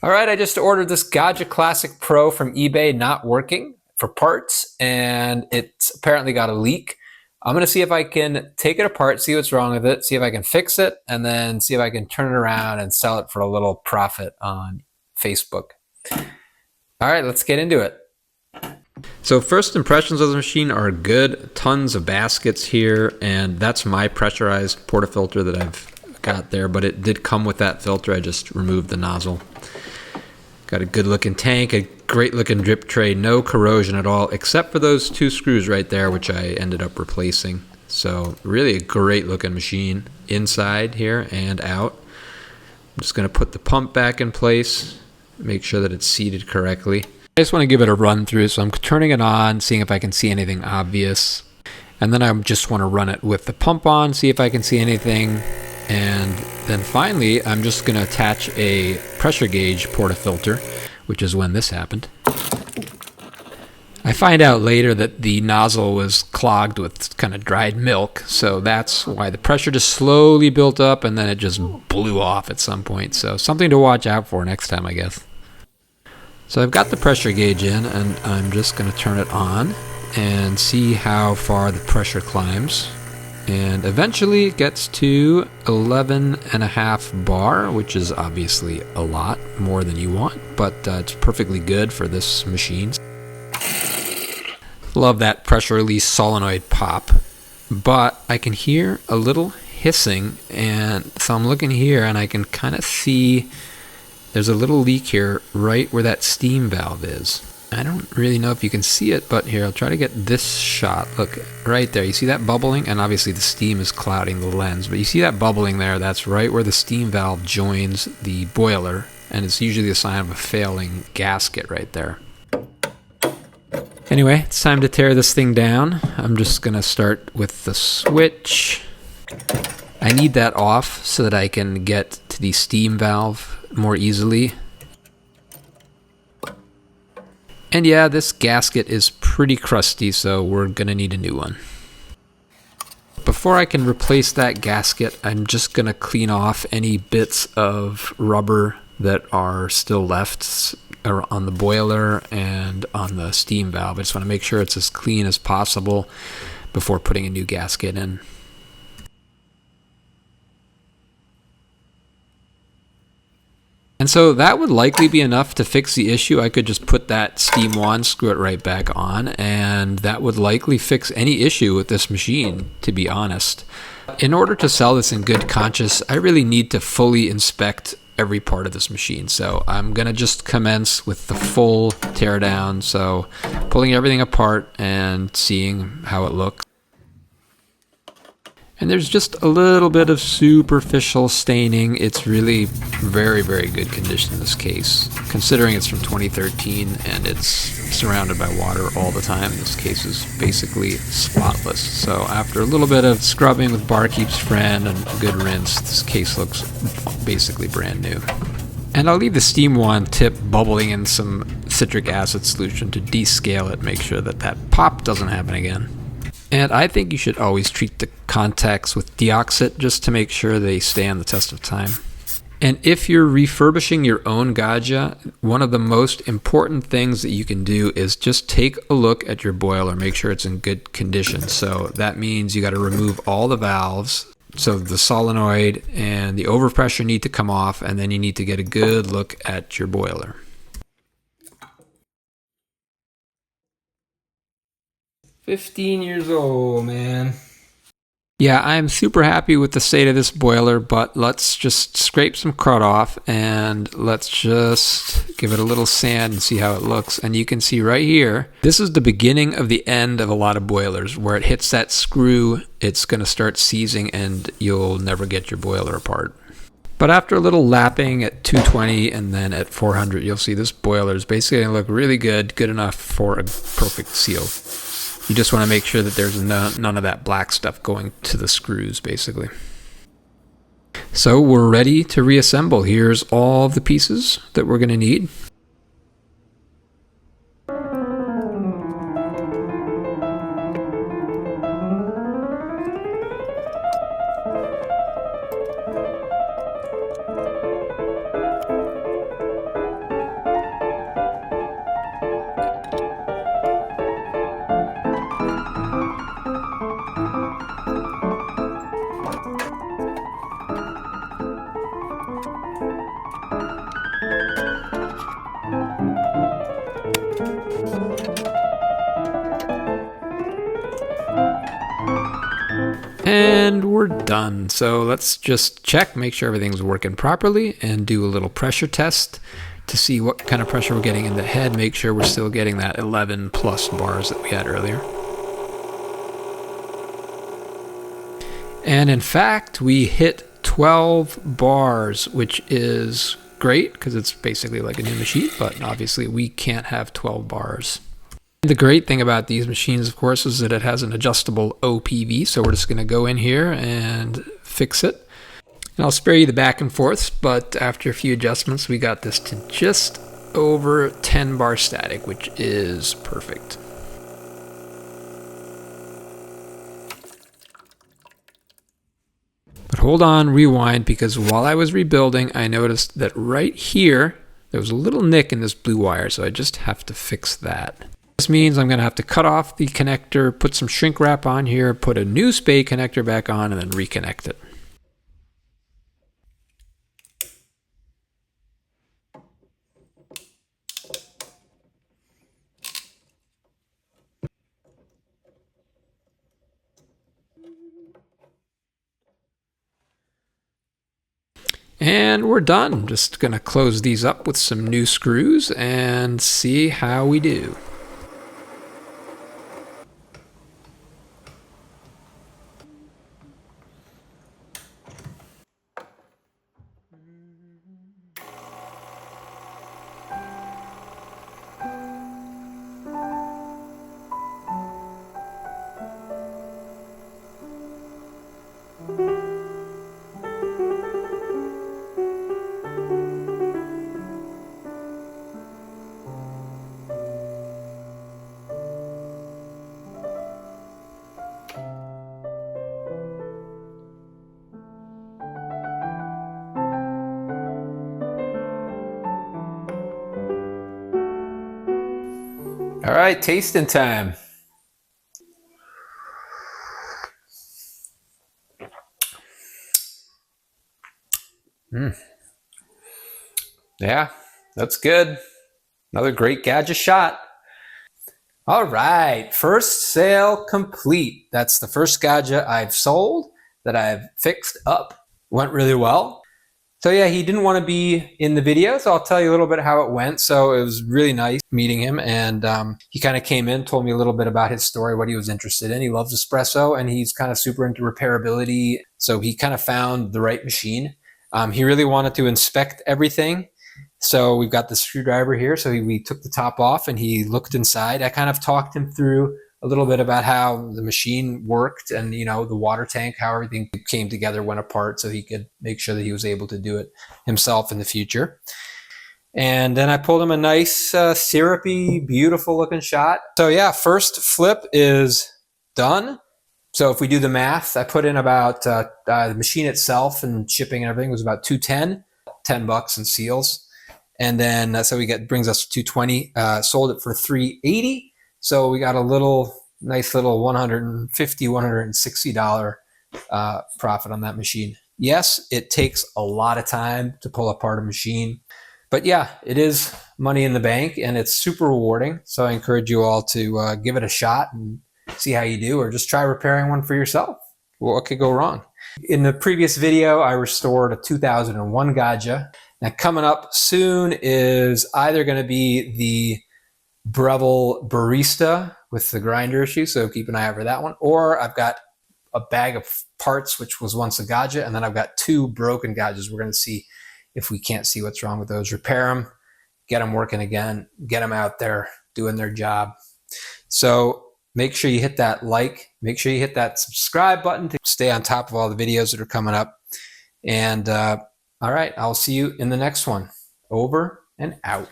All right, I just ordered this Gaggia Classic Pro from eBay, not working for parts, and it's apparently got a leak. I'm going to see if I can take it apart, see what's wrong with it, see if I can fix it, and then see if I can turn it around and sell it for a little profit on Facebook. All right, let's get into it. So first impressions of the machine are good. Tons of baskets here, and that's my pressurized portafilter that I've got there, but it did come with that filter. I just removed the nozzle. Got a good looking tank, a great looking drip tray, no corrosion at all, except for those two screws right there, which I ended up replacing. So really a great looking machine inside here and out. I'm just gonna put the pump back in place, make sure that it's seated correctly. I just want to give it a run through, so I'm turning it on, seeing if I can see anything obvious. And then I just want to run it with the pump on, see if I can see anything. And then finally, I'm just going to attach a pressure gauge portafilter, which is when this happened. I find out later that the nozzle was clogged with kind of dried milk, so that's why the pressure just slowly built up and then it just blew off at some point. So something to watch out for next time, I guess. So I've got the pressure gauge in, and I'm just going to turn it on and see how far the pressure climbs. And eventually it gets to 11.5 bar, which is obviously a lot more than you want, but it's perfectly good for this machine. Love that pressure release solenoid pop, but I can hear a little hissing, and so I'm looking here and I can kind of see there's a little leak here right where that steam valve is. I don't really know if you can see it, but here, I'll try to get this shot. Look, right there. You see that bubbling? And obviously the steam is clouding the lens, but you see that bubbling there? That's right where the steam valve joins the boiler, and it's usually a sign of a failing gasket right there. Anyway, it's time to tear this thing down. I'm just going to start with the switch. I need that off so that I can get to the steam valve more easily. And yeah, this gasket is pretty crusty, so we're gonna need a new one. Before I can replace that gasket, I'm just gonna clean off any bits of rubber that are still left on the boiler and on the steam valve. I just want to make sure it's as clean as possible before putting a new gasket in. And so that would likely be enough to fix the issue. I could just put that steam wand, screw it right back on, and that would likely fix any issue with this machine, to be honest. In order to sell this in good conscience, I really need to fully inspect every part of this machine. So I'm gonna just commence with the full teardown. So pulling everything apart and seeing how it looks. And there's just a little bit of superficial staining. It's really very, very good condition in this case. Considering it's from 2013 and it's surrounded by water all the time, this case is basically spotless. So after a little bit of scrubbing with Barkeep's Friend and a good rinse, this case looks basically brand new. And I'll leave the steam wand tip bubbling in some citric acid solution to descale it, make sure that that pop doesn't happen again. And I think you should always treat the contacts with deoxit just to make sure they stand the test of time. And if you're refurbishing your own Gaggia, one of the most important things that you can do is just take a look at your boiler, make sure it's in good condition. So that means you got to remove all the valves. So the solenoid and the overpressure need to come off, and then you need to get a good look at your boiler. "15 years old, man." Yeah, I'm super happy with the state of this boiler, but let's just scrape some crud off and let's just give it a little sand and see how it looks. And you can see right here, this is the beginning of the end of a lot of boilers. Where it hits that screw, it's going to start seizing and you'll never get your boiler apart. But after a little lapping at 220 and then at 400, you'll see this boiler is basically going to look really good, good enough for a perfect seal. You just want to make sure that there's none of that black stuff going to the screws, basically. So we're ready to reassemble. Here's all the pieces that we're going to need. And we're done. So let's just check, make sure everything's working properly, and do a little pressure test to see what kind of pressure we're getting in the head. Make sure we're still getting that 11 plus bars that we had earlier. And in fact, we hit 12 bars, which is great because it's basically like a new machine, but obviously we can't have 12 bars. The great thing about these machines, of course, is that it has an adjustable OPV, so we're just going to go in here and fix it. And I'll spare you the back and forths, but after a few adjustments, we got this to just over 10 bar static, which is perfect. But hold on, rewind, because while I was rebuilding, I noticed that right here, there was a little nick in this blue wire, so I just have to fix that. This means I'm going to have to cut off the connector, put some shrink wrap on here, put a new spade connector back on, and then reconnect it. And we're done. Just going to close these up with some new screws and see how we do. All right, tasting time. Yeah, that's good. Another great Gaggia shot. All right, first sale complete. That's the first Gaggia I've sold that I've fixed up. Went really well. So yeah, he didn't want to be in the video, so I'll tell you a little bit how it went. So it was really nice meeting him, and he kind of came in, told me a little bit about his story, what he was interested in. He loves espresso, and he's kind of super into repairability, so he kind of found the right machine. He really wanted to inspect everything, so we've got the screwdriver here. So we took the top off, and he looked inside. I kind of talked him through a little bit about how the machine worked and, you know, the water tank, how everything came together, went apart, so he could make sure that he was able to do it himself in the future. And then I pulled him a nice syrupy, beautiful looking shot. So yeah, first flip is done. So if we do the math, I put in about the machine itself and shipping and everything was about $210, $10 in seals. And then so brings us to $220, sold it for $380. So we got a nice little $150, $160 profit on that machine. Yes, it takes a lot of time to pull apart a machine, but yeah, it is money in the bank and it's super rewarding. So I encourage you all to give it a shot and see how you do, or just try repairing one for yourself. What could go wrong? In the previous video, I restored a 2001 Gaggia. Now coming up soon is either going to be the Breville Barista with the grinder issue, so keep an eye out for that one. Or I've got a bag of parts, which was once a Gaggia, and then I've got 2 broken Gaggias. We're going to see if we can't see what's wrong with those. Repair them, get them working again, get them out there doing their job. So make sure you hit that like, make sure you hit that subscribe button to stay on top of all the videos that are coming up. And all right, I'll see you in the next one. Over and out.